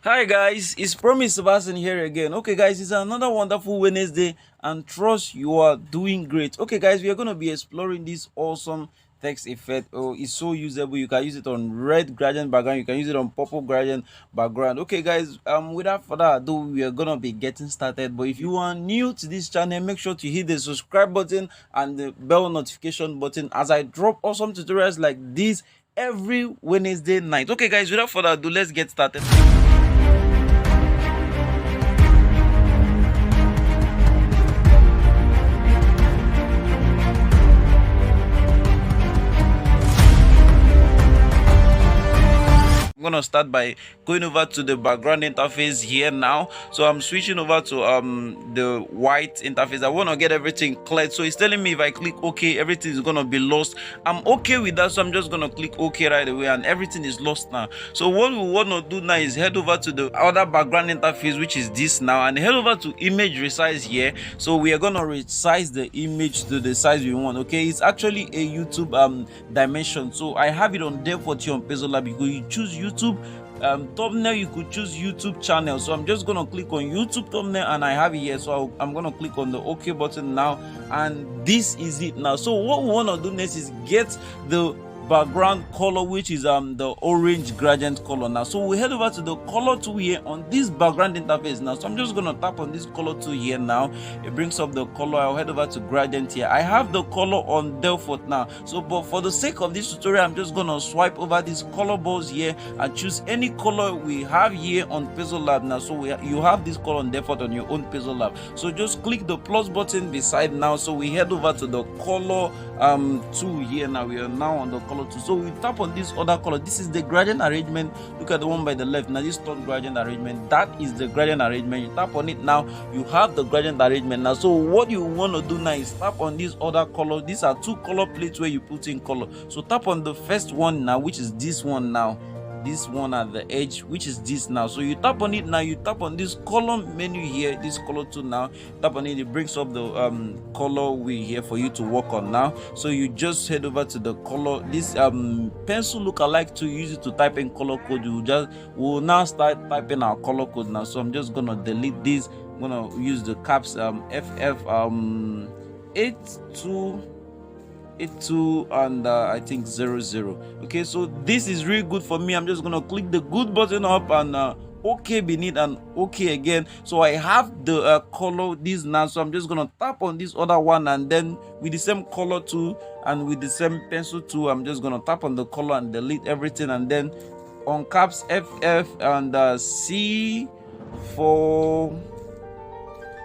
Hi guys, it's Promise Sebastian here again. Okay guys, it's another wonderful Wednesday and trust you are doing great. Okay guys, we are going to be exploring this awesome text effect. Oh, it's so usable. You can use it on red gradient background, you can use it on purple gradient background. Okay guys, without further ado, we are going to be getting started. But if you are new to this channel, make sure to hit the subscribe button and the bell notification button as I drop awesome tutorials like this every Wednesday night. Okay guys, without further ado, let's get started. I'm gonna start by going over to the background interface here now. So I'm switching over to the white interface. I want to get everything cleared, so it's telling me if I click OK, everything is gonna be lost. I'm okay with that, so I'm just gonna click OK right away and everything is lost now. So what we want to do now is head over to the other background interface, which is this now, and head over to image resize here. So we are gonna resize the image to the size we want. Okay, it's actually a YouTube dimension, so I have it on default here on Pixellab. You choose YouTube thumbnail, you could choose YouTube channel. So I'm just gonna click on YouTube thumbnail and I have it here. So I'm gonna click on the OK button now, and this is it now. So what we want to do next is get the background color, which is the orange gradient color now. So we head over to the color tool here on this background interface now. So I'm just gonna tap on this color tool here now. It brings up the color. I'll head over to gradient here. I have the color on default now, so but for the sake of this tutorial, I'm just gonna swipe over these color balls here and choose any color we have here on Pixellab now. So you have this color on default on your own Pixellab. So just click the plus button beside now. So we head over to the color tool here now. We are now on the color tool. So we tap on this other color. This is the gradient arrangement. Look at the one by the left now. This third gradient arrangement, that is the gradient arrangement. You tap on it now, you have the gradient arrangement now. So what you want to do now is tap on this other color. These are two color plates where you put in color. So tap on the first one now, which is this one now, this one at the edge, which is this now. So you tap on it now, you tap on this color menu here, this color tool now, tap on it, it brings up the color wheel here for you to work on now. So you just head over to the color, this pencil look alike to use it to type in color code. We'll now start typing our color code now. So I'm just gonna delete this. I'm gonna use the caps FF 82 and I think 00. Okay, so this is really good for me. I'm just gonna click the good button up and OK beneath and OK again. So I have the color this now. So I'm just gonna tap on this other one, and then with the same color tool and with the same pencil tool, I'm just gonna tap on the color and delete everything, and then on caps FF and C4,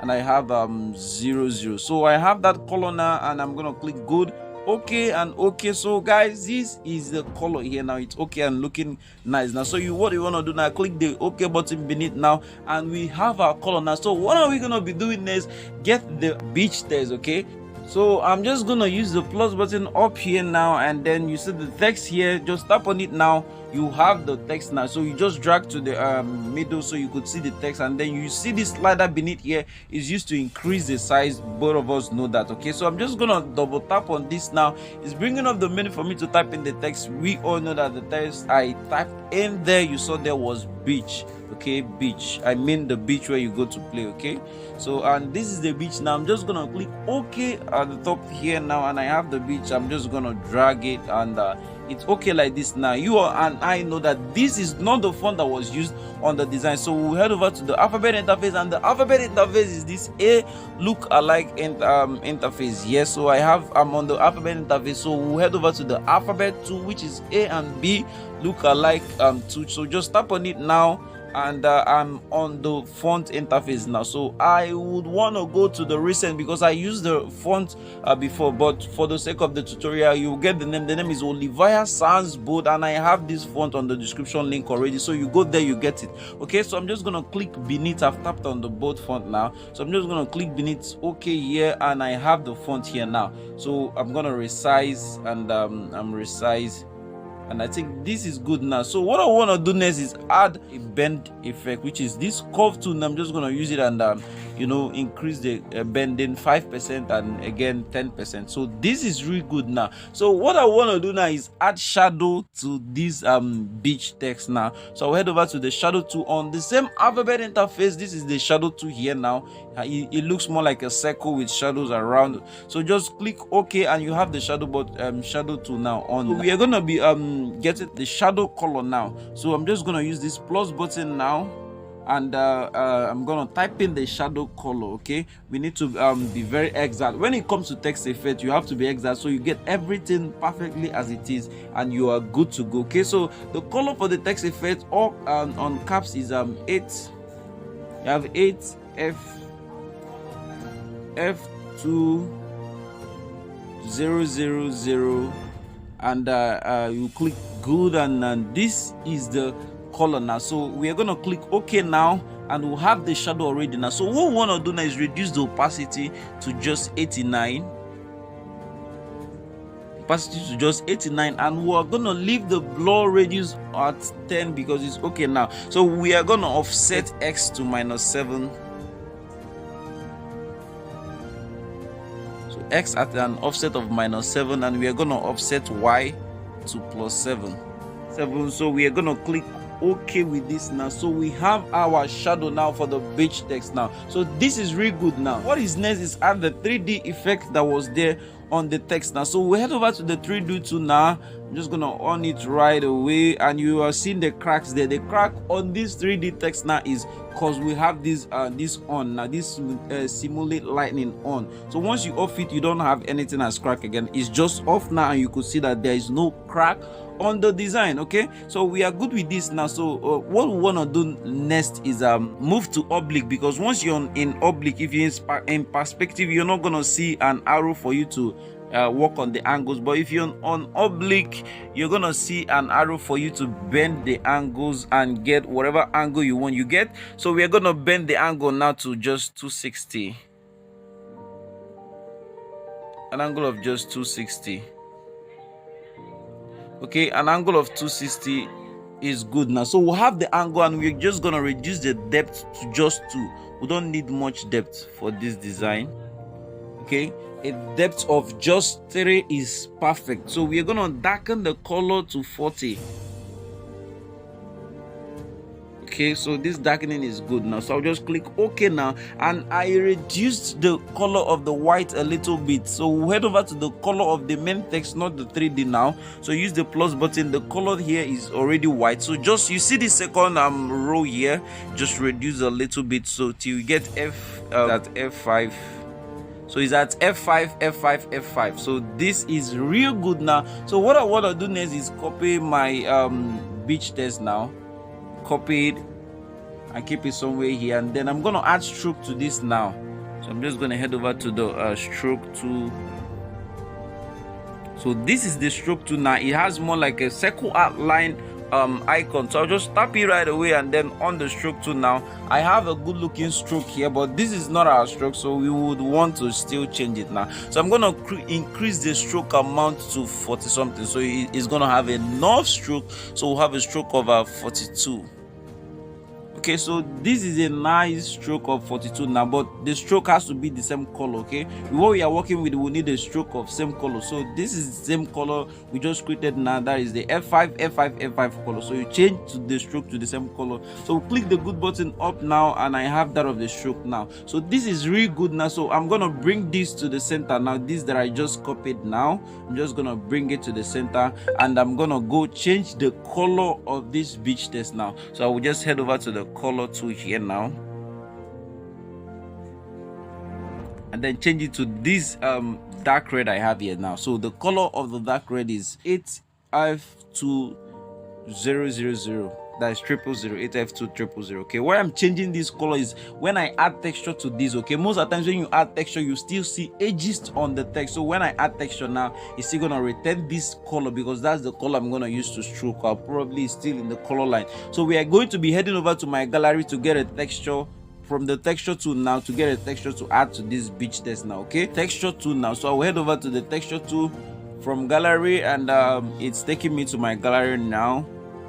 and I have 00. So I have that color now, and I'm gonna click good, OK and OK. So guys, this is the color here now. It's OK and looking nice now. So what you want to do now, click the OK button beneath now, and we have our color now. So what are we gonna be doing next? Get the beach text. Okay, so I'm just gonna use the plus button up here now, and then you see the text here. Just tap on it now, you have the text now. So you just drag to the middle so you could see the text, and then you see this slider beneath here is used to increase the size. Both of us know that. Okay, so I'm just gonna double tap on this now. It's bringing up the menu for me to type in the text. We all know that the text I typed in there, you saw there was beach. Okay, beach, I mean the beach where you go to play. Okay, so and this is the beach now. I'm just gonna click OK at the top here now, and I have the beach. I'm just gonna drag it, and it's okay like this now. You and I know that this is not the font that was used on the design. So we'll head over to the alphabet interface, and the alphabet interface is this A look alike interface. Yes, so I'm on the alphabet interface. So we'll head over to the alphabet tool, which is A and B look alike tool. So just tap on it now, and I'm on the font interface now. So I would want to go to the recent because I used the font before, but for the sake of the tutorial, you will get the name. The name is Olivia Sans Bold, and I have this font on the description link already. So you go there, you get it. Okay, so I'm just gonna click beneath. I've tapped on the bold font now, so I'm just gonna click beneath OK here, and I have the font here now. So I'm gonna resize, and I'm resize and I think this is good now. So what I want to do next is add a bend effect, which is this curve tool. I'm just going to use it and increase the bending 5% and again 10%. So this is really good now. So what I want to do now is add shadow to this beach text now. So I'll head over to the shadow tool on the same alphabet interface. This is the shadow tool here now. It looks more like a circle with shadows around. So just click OK and you have the shadow tool now on. So we are gonna be getting the shadow color now. So I'm just gonna use this plus button now, and I'm gonna type in the shadow color. Okay, we need to be very exact. When it comes to text effect, you have to be exact so you get everything perfectly as it is and you are good to go. Okay, so the color for the text effect all on caps is 8. You have 8 F2000 and you click good, and this is the color now. So we are going to click OK now, and we'll have the shadow already now. So what we want to do now is reduce the opacity to just 89, and we're going to leave the blur radius at 10 because it's okay now. So we are going to offset X to -7, so X at an offset of -7, and we are going to offset Y to +7. So we are going to click OK with this now. So we have our shadow now for the beach text now. So this is really good now. What is next is add the 3D effect that was there on the text now. So we head over to the 3D tool now. I'm just gonna on it right away, and you are seeing the cracks there. The crack on this 3D text now is because we have this on now, this simulate lightning on. So once you off it, you don't have anything as crack again. It's just off now, and you could see that there is no crack on the design. Okay, so we are good with this now. So what we want to do next is move to oblique, because once you're in oblique, if you're in perspective, you're not gonna see an arrow for you to work on the angles. But if you're on oblique, you're gonna see an arrow for you to bend the angles and get whatever angle you want you get. So we are gonna bend the angle now to just 260, an angle of just 260. Okay, an angle of 260 is good now. So we'll have the angle, and we're just gonna reduce the depth to just 2. We don't need much depth for this design. Okay, a depth of just 3 is perfect. So we're gonna darken the color to 40. Okay, so this darkening is good now. So I'll just click OK now, and I reduced the color of the white a little bit. So we'll head over to the color of the main text, not the 3D now. So use the plus button. The color here is already white, so just you see the second row here, just reduce a little bit so till you get at F5. So it's at F5, F5, F5. So this is real good now. So what I want to do next is copy my beach text now. Copy it and keep it somewhere here, and then I'm going to add stroke to this now. So I'm just going to head over to the stroke tool. So this is the stroke tool now. It has more like a circle outline icon. So I'll just tap it right away, and then on the stroke tool now, I have a good looking stroke here, but this is not our stroke, so we would want to still change it now. So I'm gonna increase the stroke amount to 40 something, so it's gonna have enough stroke, so we'll have a stroke of 42. Okay, so this is a nice stroke of 42 now, but the stroke has to be the same color. Okay, what we are working with, we need a stroke of same color. So this is the same color we just created now. That is the F5, F5, F5 color. So you change to the stroke to the same color. So click the good button up now, and I have that of the stroke now. So this is really good now. So I'm gonna bring this to the center now. This that I just copied now, I'm just gonna bring it to the center, and I'm gonna go change the color of this beach text now. So I will just head over to the color tool here now, and then change it to this dark red I have here now. So the color of the dark red is 8F2000. That is 000, 8F2000. Okay, where I'm changing this color is when I add texture to this. Okay, most of the times when you add texture, you still see edges on the text. So when I add texture now, it's still gonna retain this color because that's the color I'm gonna use to stroke. I'll probably still in the color line. So we are going to be heading over to my gallery to get a texture from the texture tool now, to get a texture to add to this beach text now. Okay, texture tool now. So I'll head over to the texture tool, from gallery, and it's taking me to my gallery now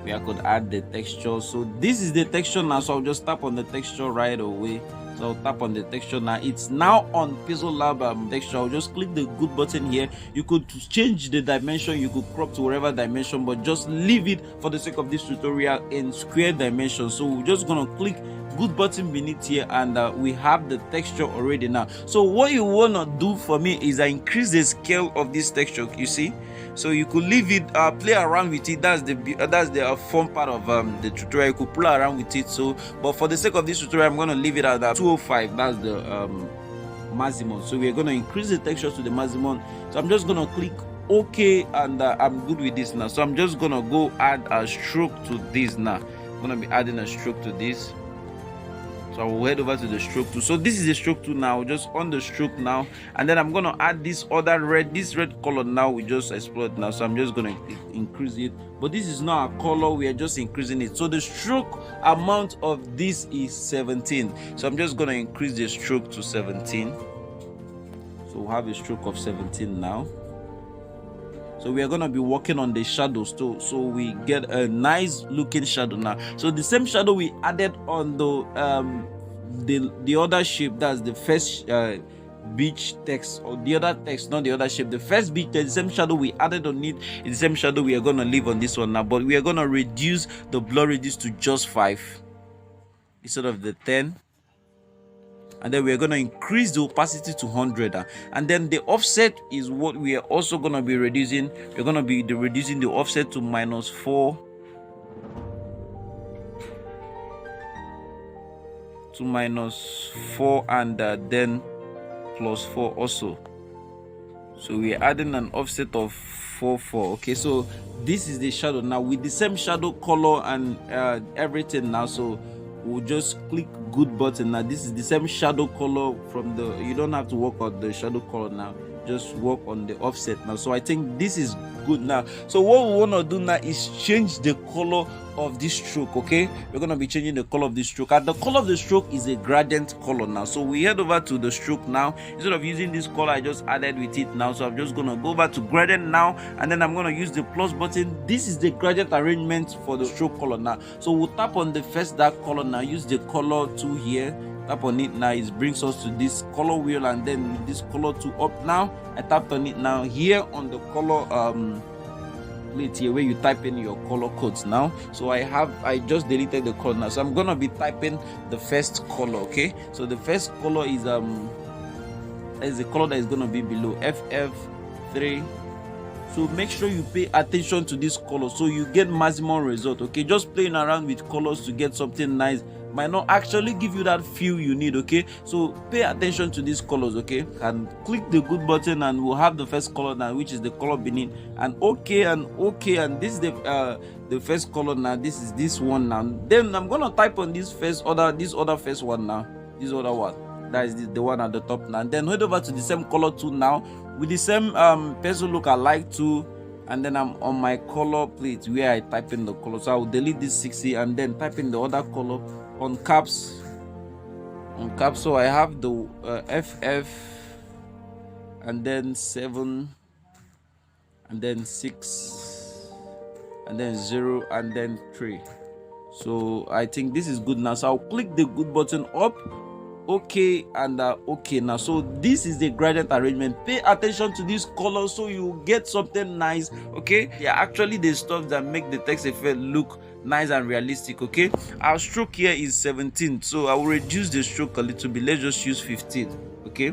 where I could add the texture. So this is the texture now, so I'll just tap on the texture right away. So I'll tap on the texture now. It's now on Pixellab texture. I'll just click the good button here. You could change the dimension, you could crop to whatever dimension, but just leave it for the sake of this tutorial in square dimension. So we're just gonna click good button beneath here, and we have the texture already now. So what you want to do for me is increase the scale of this texture, you see. So you could leave it, play around with it. That's the fun part of the tutorial. You could play around with it. So but for the sake of this tutorial, I'm going to leave it at 205. That's the maximum. So we're going to increase the texture to the maximum. So I'm just going to click OK, and I'm good with this now. So I'm just going to go add a stroke to this now. I'm going to be adding a stroke to this. So I will head over to the stroke tool. So this is the stroke tool now, just on the stroke now, and then I'm gonna add this other red, this red color now we just explored now. So I'm just gonna increase it, but this is not a color, we are just increasing it. So the stroke amount of this is 17. So I'm just gonna increase the stroke to 17. So we'll have a stroke of 17 now. So we are going to be working on the shadows too, so we get a nice looking shadow now. So the same shadow we added on the other shape, that's the first beach text, or the other text, not the other shape. The first beach text, the same shadow we added on it is the same shadow we are going to leave on this one now, but we are going to reduce the blur radius to just 5 instead of the 10. And then we're going to increase the opacity to 100, and then the offset is what we are also going to be reducing. We're going to be reducing the offset to -4 to -4, and then +4 also. So we're adding an offset of 4. Okay, so this is the shadow now with the same shadow color and everything now. So we'll just click good button now. This is the same shadow color from the, you don't have to work on the shadow color now, just work on the offset now. So I think this is good now. So what we want to do now is change the color of this stroke. Okay, we're going to be changing the color of this stroke, and the color of the stroke is a gradient color now. So we head over to the stroke now. Instead of using this color I just added with it now, so I'm just going to go over to gradient now, and then I'm going to use the plus button. This is the gradient arrangement for the stroke color now. So we'll tap on the first dark color now, use the color tool here, tap on it now. It brings us to this color wheel, and then this color tool up now. I tapped on it now. Here on the color plate here where you type in your color codes now. So I just deleted the color now, so I'm gonna be typing the first color. Okay, so the first color is the color that is gonna be below FF3. So make sure you pay attention to this color so you get maximum result. Okay, just playing around with colors to get something nice might not actually give you that feel you need. Okay, so pay attention to these colors. Okay, and click the good button, and we'll have the first color now, which is the color beneath, and okay, and this is the first color now. This is this one now. Then I'm gonna type on this other first one now, this other one, that is the one at the top now. And then head over to the same color tool now with the same pencil look alike tool, and then I'm on my color plate where I type in the color. So I will delete this 60 and then type in the other color on caps. So I have the FF, and then 7, and then 6, and then 0, and then 3. So I think this is good now. So I'll click the good button up, okay, and okay now. So this is the gradient arrangement. Pay attention to this color so you get something nice. Okay, yeah, actually the stuff that make the text effect look nice and realistic. Okay, our stroke here is 17, so I will reduce the stroke a little bit. Let's just use 15. Okay,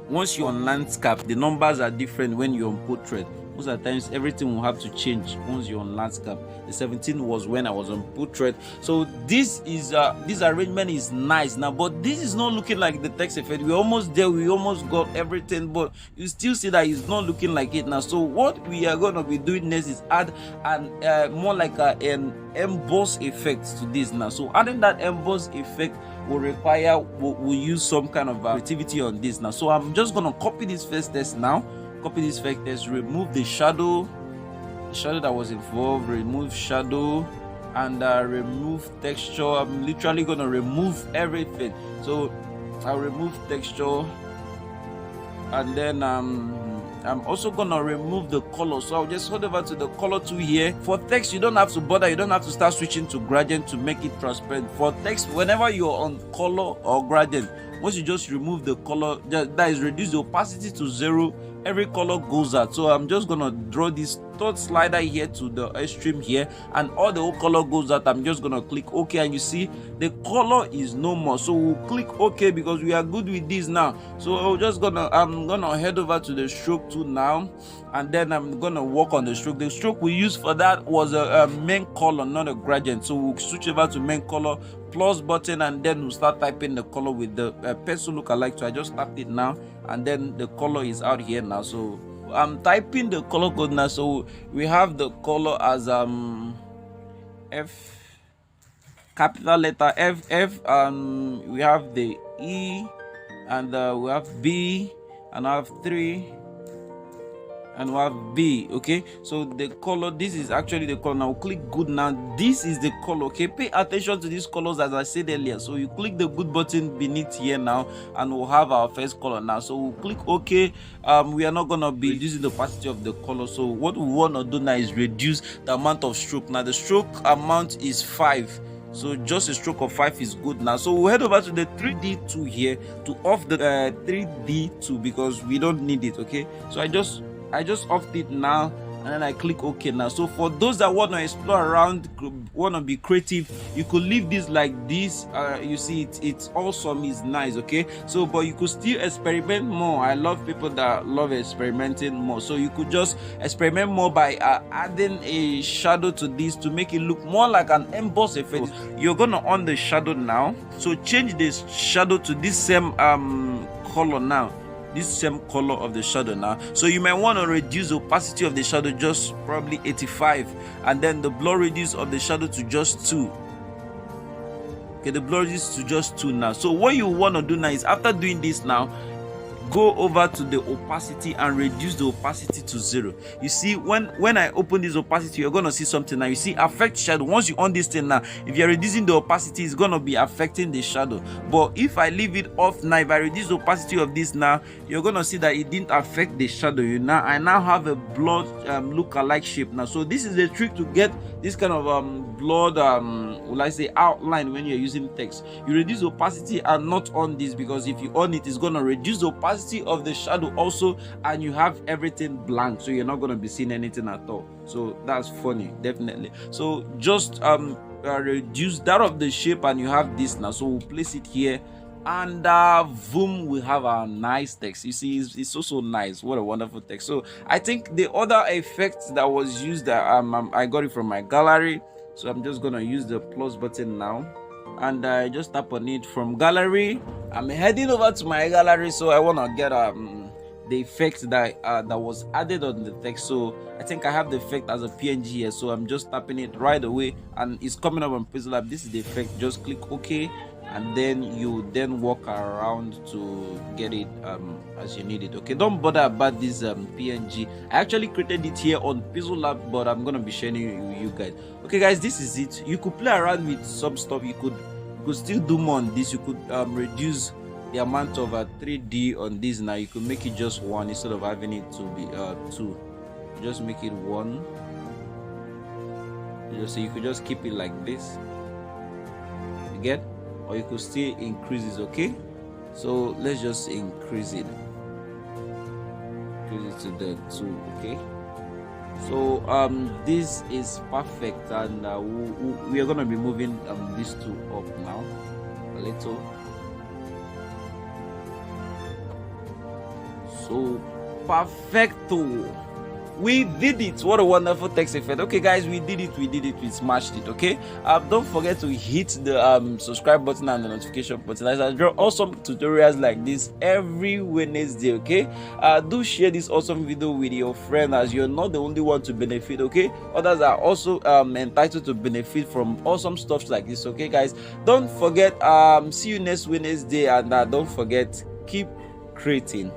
once you're on landscape, the numbers are different when you're on portrait. Most of the times everything will have to change once you're on landscape. The 17 was when I was on portrait. So this is this arrangement is nice now, but this is not looking like the text effect. We're almost there, we almost got everything, but you still see that it's not looking like it now. So what we are going to be doing next is add an more like an emboss effect to this now. So adding that emboss effect will require we'll use some kind of creativity on this now. So I'm just going to copy this first text now. Copy this effect test, remove the shadow that was involved, remove shadow, and remove texture. I'm literally gonna remove everything. So I'll remove texture, and then I'm also gonna remove the color, so I'll just head over to the color tool here. For text, you don't have to bother, you don't have to start switching to gradient to make it transparent. For text, whenever you're on color or gradient, once you just remove the color, that is reduce the opacity to 0, every color goes out. So I'm just gonna draw this third slider here to the extreme here, and all the whole color goes out. I'm just gonna click OK, and you see the color is no more. So we'll click OK because we are good with this now. So I'm gonna head over to the stroke tool now, and then I'm gonna work on the stroke. The stroke we used for that was a main color, not a gradient. So we'll switch over to main color, plus button, and then we'll start typing the color with the pencil lookalike. So I just tapped it now, and then the color is out here now. So I'm typing the color code now. So we have the color as F, capital letter F, we have the E, and we have B, and I have 3, and we have B. Okay, so the color, this is actually the color. Now click good. Now this is the color. Okay, pay attention to these colors as I said earlier. So you click the good button beneath here now, and we'll have our first color now. So we'll click OK. We are not gonna be reducing the opacity of the color. So what we want to do now is reduce the amount of stroke. Now the stroke amount is 5. So just a stroke of 5 is good now. So we'll head over to the 3D tool here to off the 3D tool because we don't need it. Okay, so I just offed it now, and then I click OK now. So for those that want to explore around, want to be creative, you could leave this like this. You see it's awesome, it's nice. Okay, so but you could still experiment more. I love people that love experimenting more. So you could just experiment more by adding a shadow to this to make it look more like an emboss effect. You're gonna on the shadow now, so change this shadow to this same color now, this same color of the shadow now. So you might want to reduce the opacity of the shadow, just probably 85, and then the blur radius of the shadow to just 2. Okay, the blur radius to just 2 now. So what you want to do now is, after doing this now, go over to the opacity and reduce the opacity to 0. You see, when I open this opacity, you're gonna see something now. You see affect shadow. Once you on this thing now, if you're reducing the opacity, it's gonna be affecting the shadow. But if I leave it off now, if I reduce the opacity of this now, you're gonna see that it didn't affect the shadow. I now have a blurred look-alike shape now. So this is the trick to get this kind of blurred will I say outline when you're using text. You reduce the opacity and not on this, because if you on it, it's gonna reduce the opacity of the shadow also, and you have everything blank, so you're not going to be seeing anything at all. So that's funny, definitely. So just reduce that of the shape, and you have this now. So we'll place it here, and boom, we have our nice text. You see, it's so nice. What a wonderful text. So I think the other effect that was used, I got it from my gallery. So I'm just gonna use the plus button now, and I just tap on it from gallery. I'm heading over to my gallery, so I want to get the effect that was added on the text. So I think I have the effect as a PNG here, so I'm just tapping it right away, and it's coming up on Pixellab. This is the effect. Just click OK, and then you walk around to get it as you need it. Okay, don't bother about this PNG. I actually created it here on Pixellab, but I'm gonna be sharing it with you guys. Okay guys, this is it. You could play around with some stuff. You could still do more on this. You could reduce the amount of 3D on this. Now you could make it just 1 instead of having it to be 2. Just make it 1. So you could just keep it like this, you get, or you could still increase it. Okay, so let's just increase it to the 2. Okay, so this is perfect, and we are going to be moving these two up now a little. So perfecto, we did it. What a wonderful text effect. Okay guys, we did it, we smashed it. Okay, don't forget to hit the subscribe button and the notification button, as I draw awesome tutorials like this every Wednesday. Okay, do share this awesome video with your friend, as you're not the only one to benefit. Okay, others are also entitled to benefit from awesome stuff like this. Okay guys, don't forget, see you next Wednesday, and don't forget, keep creating.